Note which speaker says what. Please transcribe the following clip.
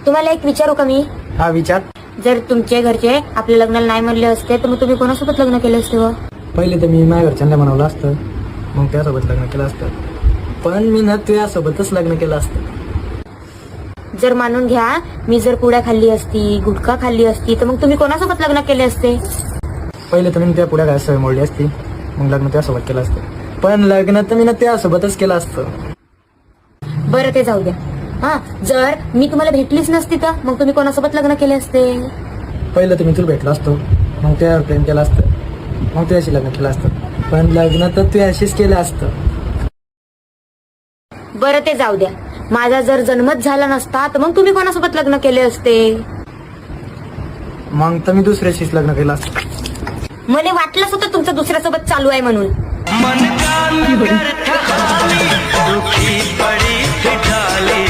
Speaker 1: तुम्हाला एक विचारू का मी?
Speaker 2: हा विचार.
Speaker 1: जर तुमचे घरचे आपल्या लग्नाला नाही म्हणले असते तर मग तुम्ही कोणासोबत लग्न केलं असते व?
Speaker 2: पहिले तर मी माझ्या घरच्यांना म्हणावलं असतं, मग त्यासोबत लग्न केलं असतं. पण मी ना तुझ्यासोबतच लग्न केलं असतं.
Speaker 1: जर मानून घ्या मी जर पुड्या खाल्ली असती, गुटखा खाल्ली असती तर मग तुम्ही कोणासोबत लग्न केले असते?
Speaker 2: पहिले तर मी त्या पुढ्या काय सवय मोडली असती, मग लग्न त्यासोबत केलं असतं. पण लग्न तर मी ना त्यासोबतच केलं असतं.
Speaker 1: बरं ते जाऊ द्या. हा, जर मी तुम्हाला भेटलीच नसती तर मग तुम्ही कोणासोबत लग्न केले असते?
Speaker 2: पहिलं तर मी तुला भेटलो असतो, मग त्यावर प्रेम केलं असतं, मग तुझ्याशी लग्न केलं असतं. पण लग्न तर तुझ्याशीच केलं असतं.
Speaker 1: बरं ते जाऊ द्या. माझा जर जन्मच झाला नसता तर मग तुम्ही कोणासोबत लग्न केले असते?
Speaker 2: मग तर मी दुसऱ्याशीच लग्न केलं असतं.
Speaker 1: मला वाटलंच होतं तुमचं दुसऱ्यासोबत चालू आहे म्हणून.
Speaker 3: मन का नगर खाली, दुखी पड़ी थी ढाली.